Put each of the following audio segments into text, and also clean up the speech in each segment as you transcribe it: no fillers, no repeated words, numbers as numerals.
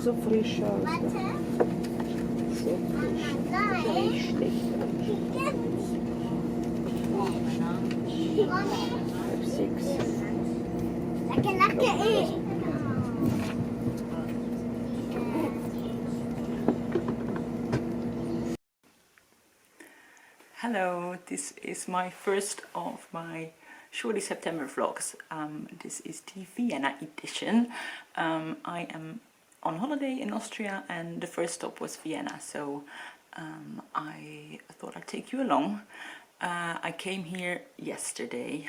so frisch aus. So frisch. Richtig. 5, 6. Hello, this is my first of my Shorty September vlogs. This is the Vienna edition. I am on holiday in Austria and the first stop was Vienna, so I thought I'd take you along. I came here yesterday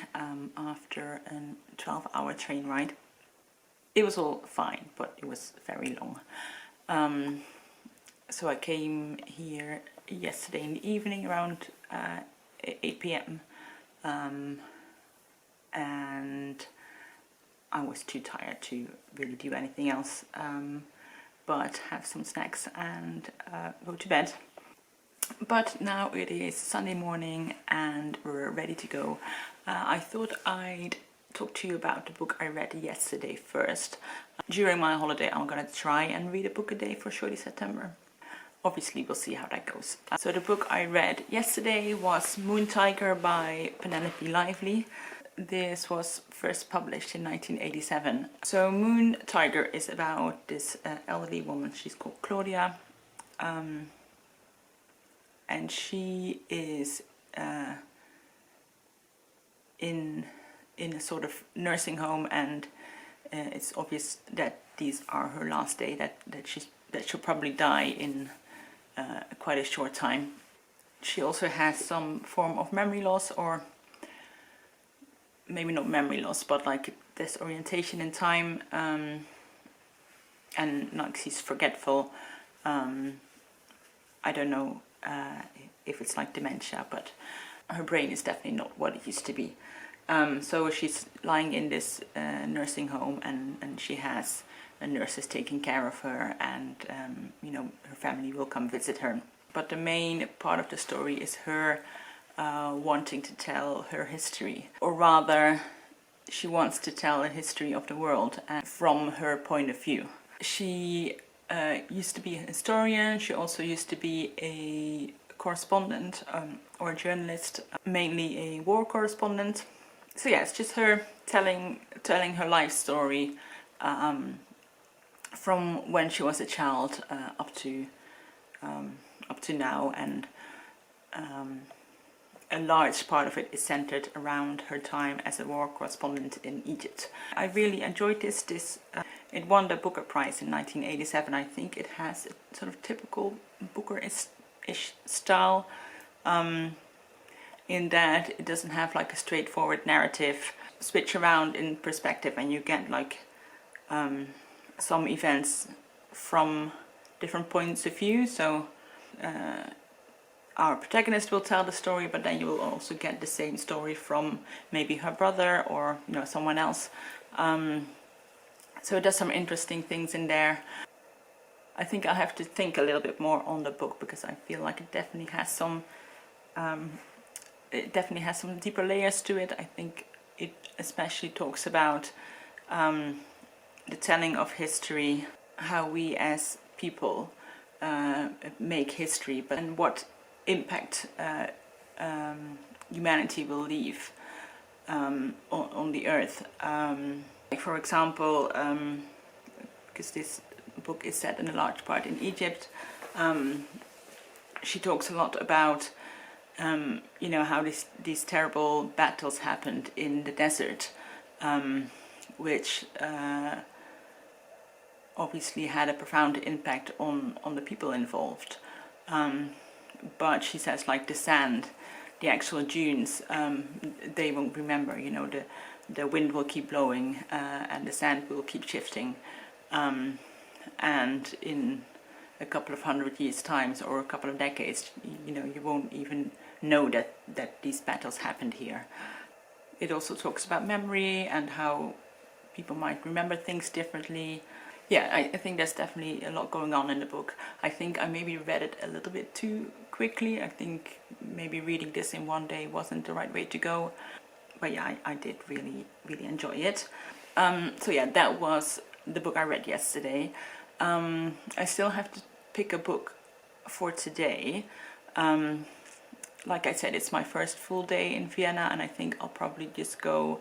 after a 12-hour train ride. It was all fine, but it was very long. So I came here yesterday in the evening around 8 p.m. And I was too tired to really do anything else but have some snacks and go to bed. But now it is Sunday morning and we're ready to go. I thought I'd talk to you about the book I read yesterday first. During my holiday I'm gonna try and read a book a day for Shorty September. Obviously we'll see how that goes. So the book I read yesterday was Moontiger by Penelope Lively. This was first published in 1987. So Moontiger is about this elderly woman. She's called Claudia. And she is in a sort of nursing home, and it's obvious that these are her last day, that she'll probably die in quite a short time. She also has some form of memory loss, or maybe not memory loss, but like disorientation in time, and like she's forgetful. I don't know if it's like dementia, but her brain is definitely not what it used to be. So she's lying in this nursing home, and she has nurses taking care of her, and you know, her family will come visit her. But the main part of the story is her wanting to tell her history, or rather she wants to tell a history of the world from her point of view. She used to be a historian. She also used to be a correspondent or a journalist, mainly a war correspondent. So yeah, it's just her telling her life story from when she was a child up to now, and a large part of it is centered around her time as a war correspondent in Egypt. I really enjoyed this. It won the Booker Prize in 1987. I think it has a sort of typical Booker-ish style, in that it doesn't have like a straightforward narrative. Switch around in perspective and you get like some events from different points of view. So our protagonist will tell the story, but then you will also get the same story from maybe her brother or, you know, someone else. So it does some interesting things in there. I think I'll have to think a little bit more on the book, because I feel like it definitely has some deeper layers to it. I think it especially talks about the telling of history, how we as people make history, but and what impact humanity will leave on the earth. Like for example, because this book is set in a large part in Egypt, she talks a lot about you know, how these terrible battles happened in the desert, which obviously had a profound impact on the people involved. But she says, like the sand, the actual dunes, they won't remember. You know, the wind will keep blowing and the sand will keep shifting, and in a couple of 100 years times or a couple of decades, you know, you won't even know that these battles happened here. It also talks about memory and how people might remember things differently. Yeah, I think there's definitely a lot going on in the book. I think I maybe read it a little bit too quickly. I think maybe reading this in one day wasn't the right way to go. But yeah, I did really enjoy it. So yeah, that was the book I read yesterday. I still have to pick a book for today. Like I said, it's my first full day in Vienna, and I think I'll probably just go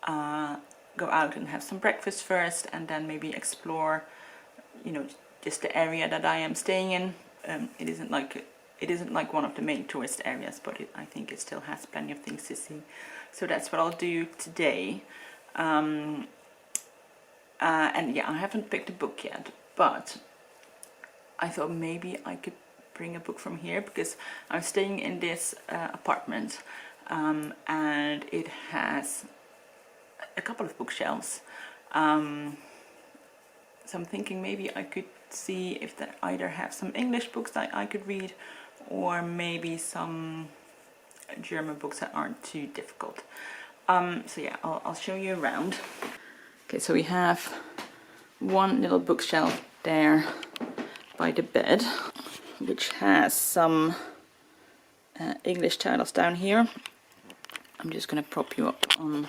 out and have some breakfast first, and then maybe explore, you know, just the area that I am staying in. It isn't like one of the main tourist areas, but I think it still has plenty of things to see. So that's what I'll do today. And yeah, I haven't picked a book yet, but I thought maybe I could bring a book from here, because I'm staying in this apartment, and it has a couple of bookshelves. So I'm thinking maybe I could see if they either have some English books that I could read, or maybe some German books that aren't too difficult. So yeah, I'll show you around. Okay, so we have one little bookshelf there by the bed, which has some English titles down here. I'm just going to prop you up on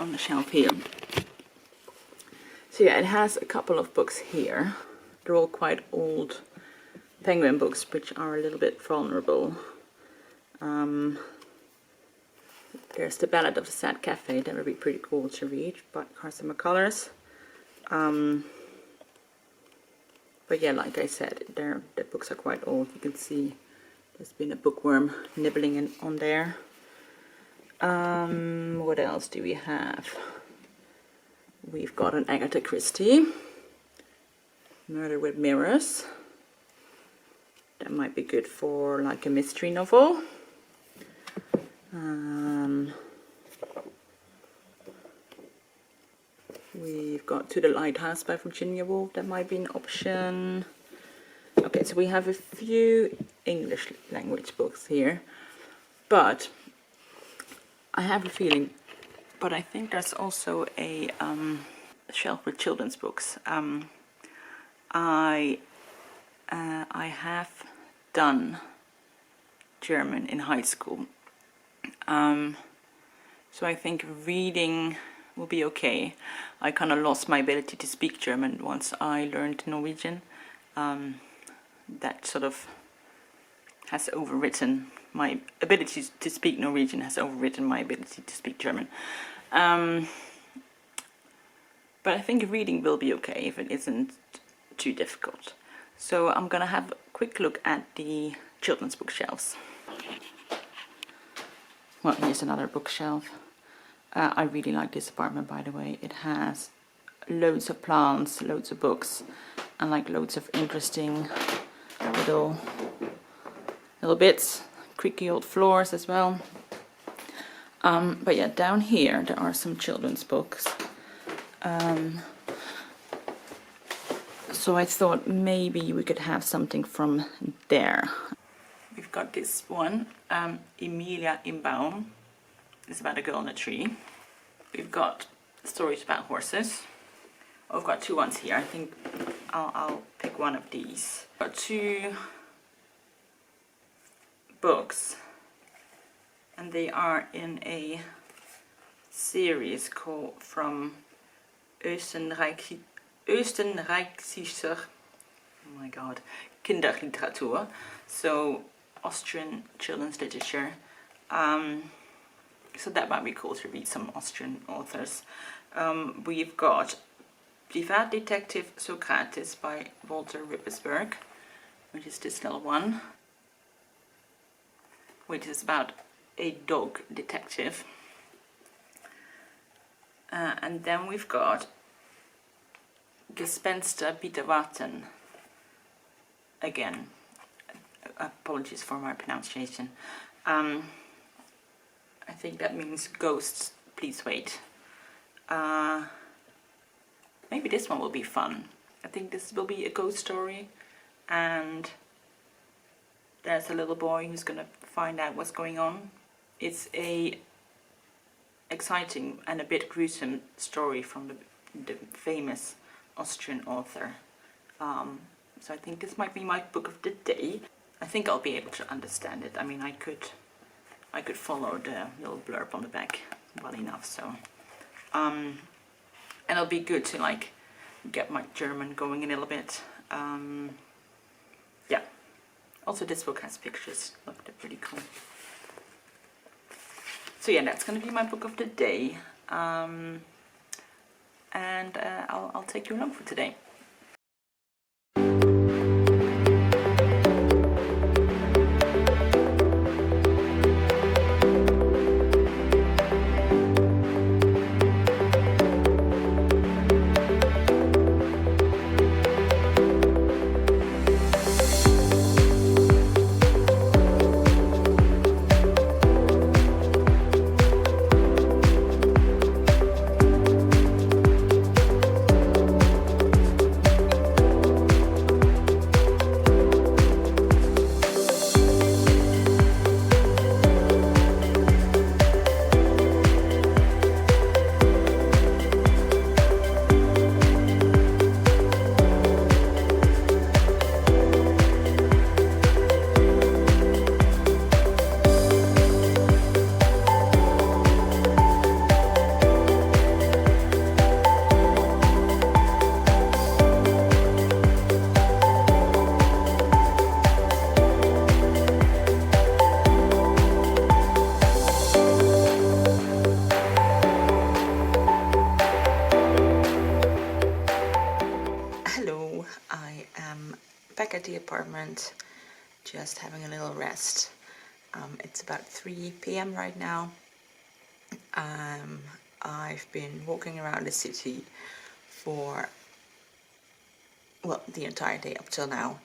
the shelf here. So yeah, it has a couple of books here. They're all quite old Penguin books, which are a little bit vulnerable. There's The Ballad of the Sad Cafe, that would be pretty cool to read, by Carson McCullers. But yeah, like I said, the books are quite old. You can see there's been a bookworm nibbling on there. What else do we have? We've got an Agatha Christie, Murder with Mirrors. That might be good for like a mystery novel. We've got To the Lighthouse by Virginia Woolf. That might be an option. Okay, so we have a few English language books here, but I have a feeling, but I think there's also a shelf with children's books. I have done German in high school, so I think reading will be okay. I kind of lost my ability to speak German once I learned Norwegian. That sort of has overwritten my ability to speak Norwegian, has overwritten my ability to speak German. But I think reading will be okay if it isn't too difficult. So I'm gonna have a quick look at the children's bookshelves. Well, here's another bookshelf. I really like this apartment, by the way. It has loads of plants, loads of books, and like loads of interesting little bits. Creaky old floors as well. But yeah, down here there are some children's books. So I thought maybe we could have something from there. We've got this one, Emilia im Baum. It's about a girl in a tree. We've got stories about horses. I've got two ones here. I think I'll pick one of these. I've got two books, and they are in a series called From Österreichischer, oh my god, Kinderliteratur, so Austrian children's literature. So that might be cool to read some Austrian authors. We've got Privatdetektiv Sokrates by Walter Rippersberg, which is this little one, which is about a dog detective. And then we've got Gespenstern, bitte warten. Again, apologies for my pronunciation. I think that means ghosts, please wait. Maybe this one will be fun. I think this will be a ghost story, and there's a little boy who's gonna find out what's going on. It's a exciting and a bit gruesome story from the famous Austrian author. So I think this might be my book of the day. I think I'll be able to understand it. I mean, I could follow the little blurb on the back well enough, so and it'll be good to like get my German going a little bit. Yeah. Also, this book has pictures. Look, they're pretty cool. So yeah, that's gonna be my book of the day. And I'll take you along for today. Back at the apartment, just having a little rest. It's about 3 p.m. right now. I've been walking around the city for, well, the entire day up till now,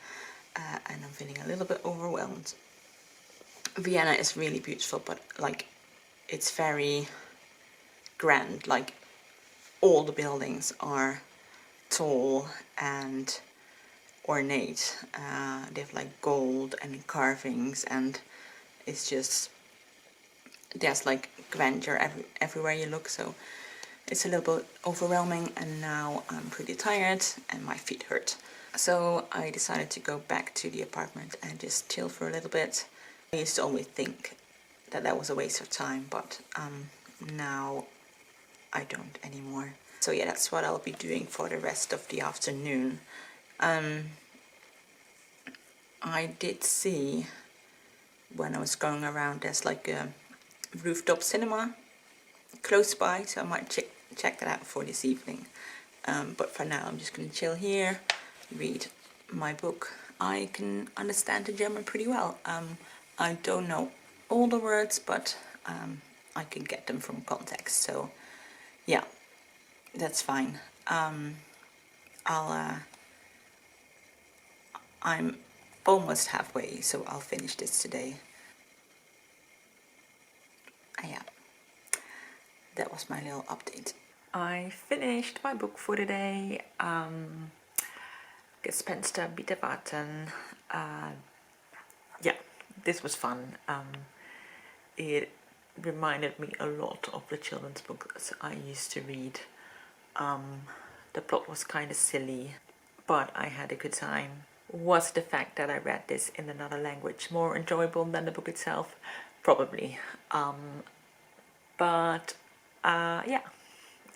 and I'm feeling a little bit overwhelmed. Vienna is really beautiful, but like, it's very grand. Like, all the buildings are tall and ornate. They have like gold and carvings, and it's just, there's like grandeur everywhere you look, so it's a little bit overwhelming. And now I'm pretty tired and my feet hurt, so I decided to go back to the apartment and just chill for a little bit. I used to always think that that was a waste of time, but now I don't anymore. So yeah, that's what I'll be doing for the rest of the afternoon. I did see, when I was going around, there's like a rooftop cinema close by, so I might check that out for this evening. But for now, I'm just going to chill here, read my book. I can understand the German pretty well. I don't know all the words, but I can get them from context, so yeah, that's fine. I'm almost halfway, so I'll finish this today. Yeah, that was my little update. I finished my book for today. Gespenstern, bitte, warten. Yeah, this was fun. It reminded me a lot of the children's books I used to read. The plot was kind of silly, but I had a good time. Was the fact that I read this in another language more enjoyable than the book itself? Probably. But yeah,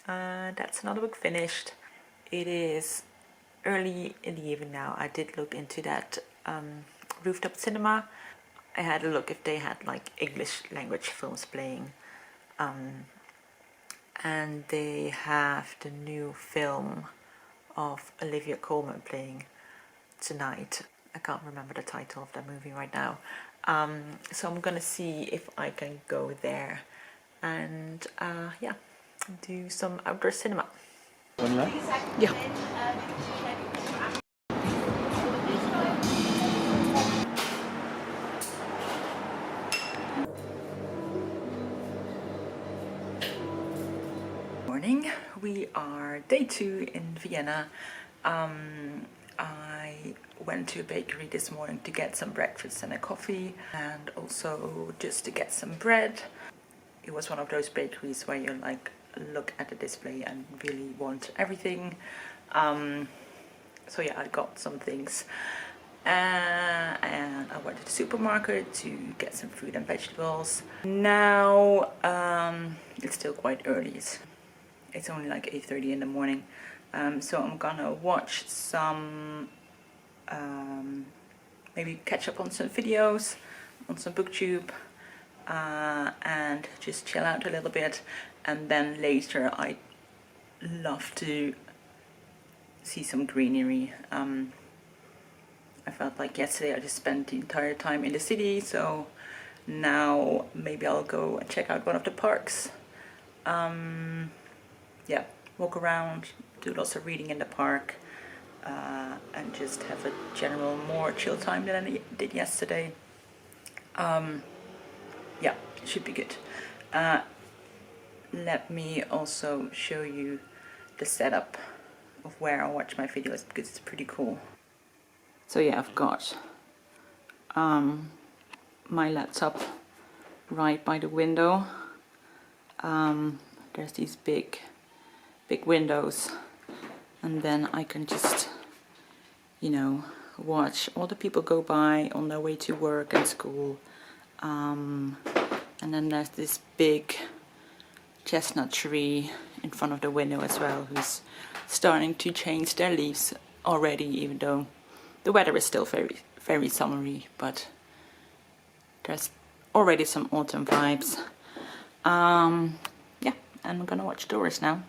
that's another book finished. It is early in the evening now. I did look into that rooftop cinema. I had a look if they had like English language films playing. And they have the new film of Olivia Colman playing tonight. I can't remember the title of that movie right now. So I'm gonna see if I can go there and yeah, do some outdoor cinema. Yeah. Morning. We are day 2 in Vienna. I went to a bakery this morning to get some breakfast and a coffee, and also just to get some bread. It was one of those bakeries where you like look at the display and really want everything. So yeah, I got some things, and I went to the supermarket to get some fruit and vegetables. Now it's still quite early. It's only like 8:30 in the morning. So I'm gonna watch some, maybe catch up on some videos, on some booktube, and just chill out a little bit. And then later I love to see some greenery. I felt like yesterday I just spent the entire time in the city, so now maybe I'll go and check out one of the parks. Yeah, walk around, do lots of reading in the park, and just have a general more chill time than I did yesterday. Yeah, it should be good. Let me also show you the setup of where I watch my videos, because it's pretty cool. So yeah, I've got my laptop right by the window. There's these big windows, and then I can just, you know, watch all the people go by on their way to work and school. And then there's this big chestnut tree in front of the window as well, who's starting to change their leaves already, even though the weather is still very summery, but there's already some autumn vibes. Yeah, and I'm gonna watch Doris now.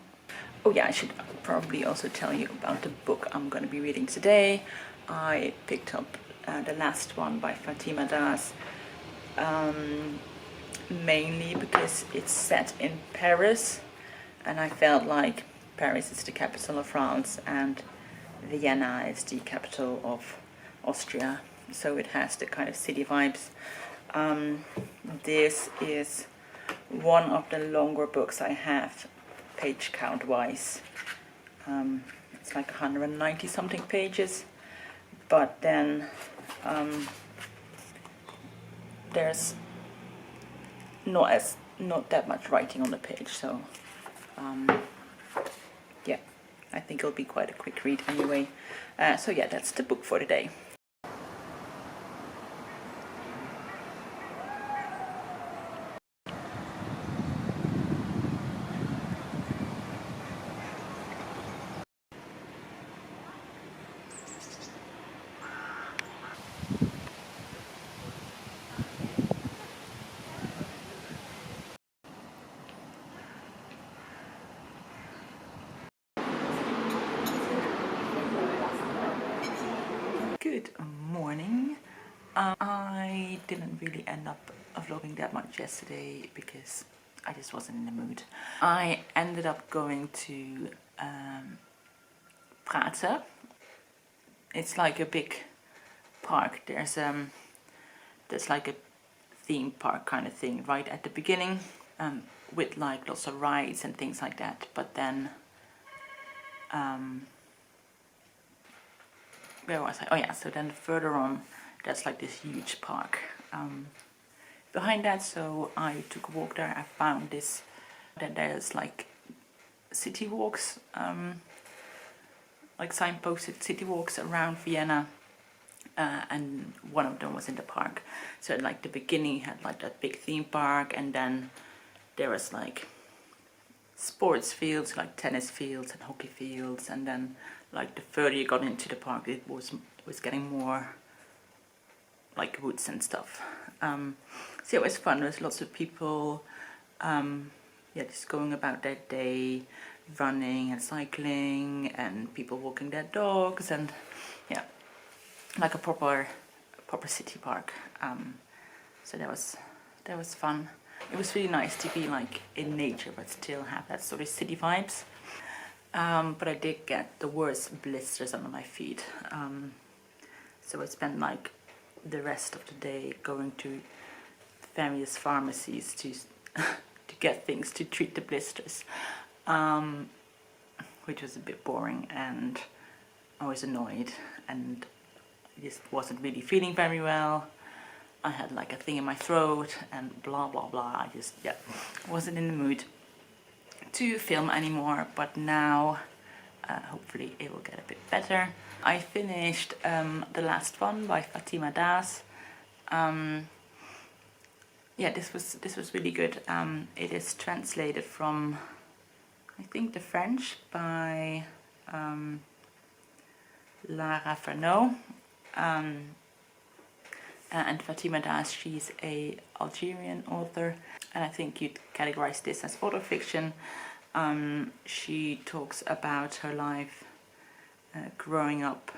Oh yeah, I should probably also tell you about the book I'm gonna be reading today. I picked up the last one by Fatima Daas, mainly because it's set in Paris, and I felt like Paris is the capital of France and Vienna is the capital of Austria, so it has the kind of city vibes. This is one of the longer books I have, page count wise. It's like 190 something pages, but then there's not that much writing on the page, so yeah, I think it'll be quite a quick read anyway. So yeah, that's the book for today. Good morning. I didn't really end up vlogging that much yesterday because I just wasn't in the mood. I ended up going to Prater. It's like a big park. There's like a theme park kind of thing right at the beginning, with like lots of rides and things like that. But then where was I? Oh yeah, so then further on there's like this huge park behind that, so I took a walk there. I found this, that there's like city walks, like signposted city walks around Vienna, and one of them was in the park. So at like the beginning had like that big theme park, and then there was like sports fields, like tennis fields and hockey fields, and then like the further you got into the park, it was getting more like woods and stuff. So it was fun. There was lots of people, yeah, just going about their day, running and cycling, and people walking their dogs, and yeah, like a proper city park. So that was fun. It was really nice to be like in nature but still have that sort of city vibes. But I did get the worst blisters under my feet. So I spent like the rest of the day going to various pharmacies to to get things to treat the blisters, which was a bit boring, and I was annoyed, and I just wasn't really feeling very well. I had like a thing in my throat and blah blah blah. I just, yeah, wasn't in the mood to film anymore, but now hopefully it will get a bit better. I finished the last one by Fatima Daas. Yeah, this was really good. It is translated from, I think, the French by Lara Fernot. And Fatima Daas, she's a Algerian author, and I think you'd categorize this as autofiction. She talks about her life growing up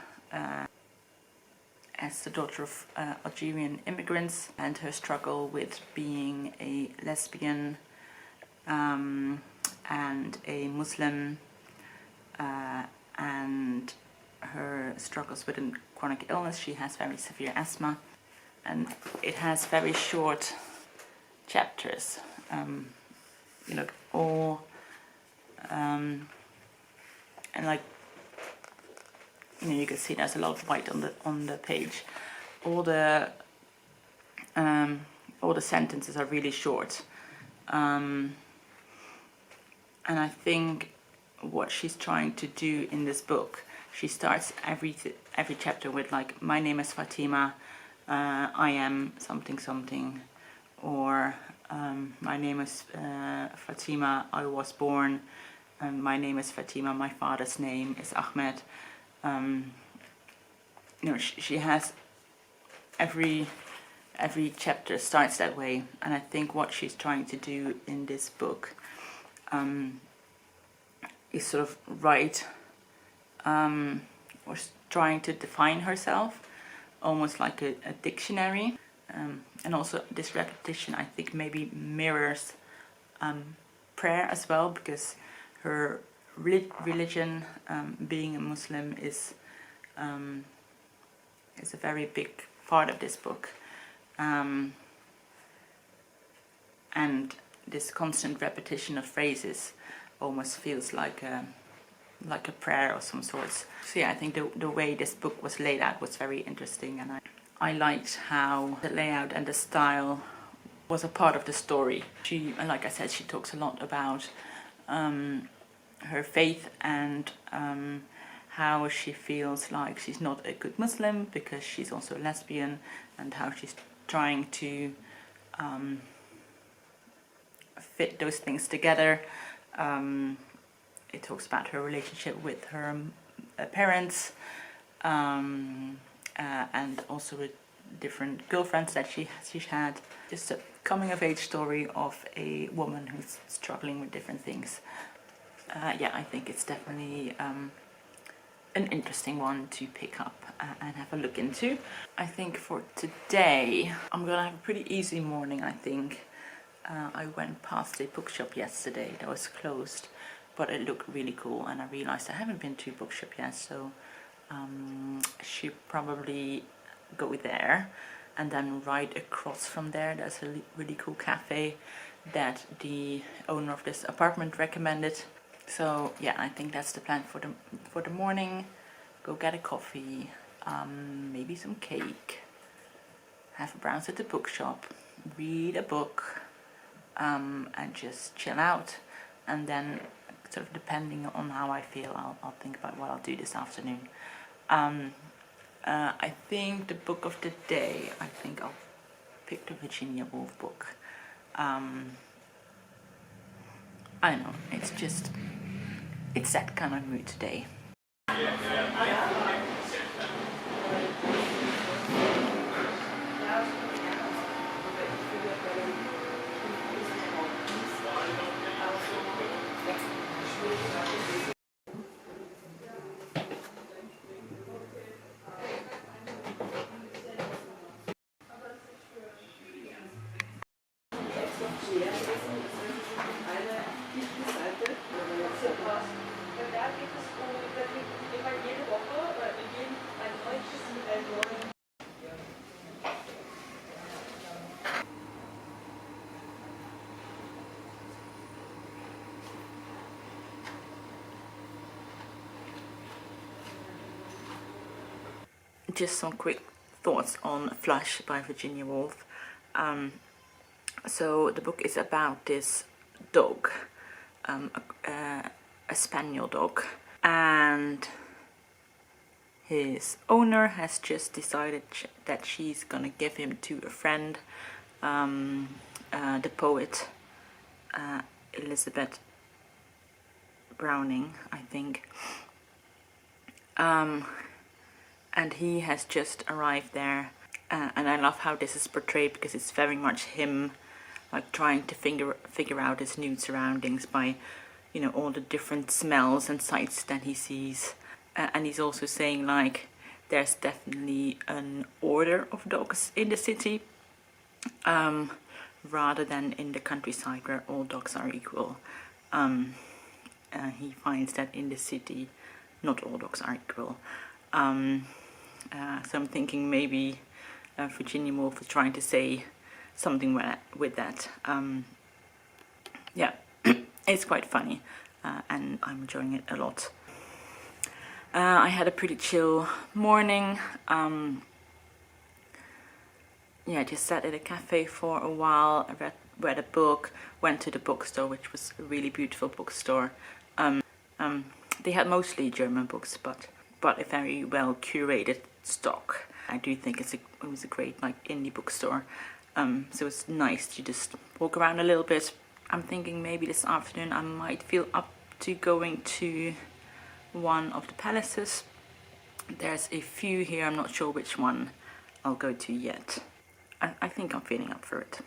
as the daughter of Algerian immigrants, and her struggle with being a lesbian and a Muslim, and her struggles with a chronic illness. She has very severe asthma, and it has very short chapters. You know, all and like, you know, you can see there's a lot of white on the page. All the sentences are really short, and I think what she's trying to do in this book, she starts every chapter with like, my name is Fatima, I am something something, or my name is Fatima, I was born, my name is Fatima, my father's name is Ahmed. You know, she has every chapter starts that way, and I think what she's trying to do in this book is sort of write or trying to define herself, almost like a dictionary, and also this repetition I think maybe mirrors prayer as well, because her religion, being a Muslim, is a very big part of this book, and this constant repetition of phrases almost feels like a prayer of some sorts. So yeah, I think the way this book was laid out was very interesting, and I liked how the layout and the style was a part of the story. She, like I said, she talks a lot about her faith and how she feels like she's not a good Muslim because she's also a lesbian, and how she's trying to fit those things together. It talks about her relationship with her parents, and also with different girlfriends that she's had. Just a coming-of-age story of a woman who's struggling with different things. Yeah, I think it's definitely an interesting one to pick up and have a look into. I think for today I'm gonna have a pretty easy morning, I think. I went past a bookshop yesterday that was closed, but it looked really cool, and I realized I haven't been to a bookshop yet, so I should probably go there. And then right across from there there's a really cool cafe that the owner of this apartment recommended. So yeah, I think that's the plan for the morning. Go get a coffee, maybe some cake, have a browse at the bookshop, read a book, and just chill out. And then, sort of depending on how I feel, I'll think about what I'll do this afternoon. I think the book of the day, I think I'll pick the Virginia Woolf book. I don't know, it's that kind of mood today. Just some quick thoughts on Flush by Virginia Woolf. So the book is about this dog, a spaniel dog, and his owner has just decided that she's gonna give him to a friend, the poet Elizabeth Browning, I think. and he has just arrived there, and I love how this is portrayed because it's very much him, like trying to figure out his new surroundings by, you know, all the different smells and sights that he sees. And he's also saying like there's definitely an order of dogs in the city, rather than in the countryside where all dogs are equal. He finds that in the city not all dogs are equal. So I'm thinking maybe Virginia Woolf is trying to say something with that. Yeah, it's quite funny, and I'm enjoying it a lot. I had a pretty chill morning. Yeah, just sat at a cafe for a while, read a book, went to the bookstore, which was a really beautiful bookstore. They had mostly German books, but a very well curated stock. I do think it was a great like indie bookstore. So it's nice to just walk around a little bit. I'm thinking maybe this afternoon I might feel up to going to one of the palaces. There's a few here, I'm not sure which one I'll go to yet. I think I'm feeling up for it.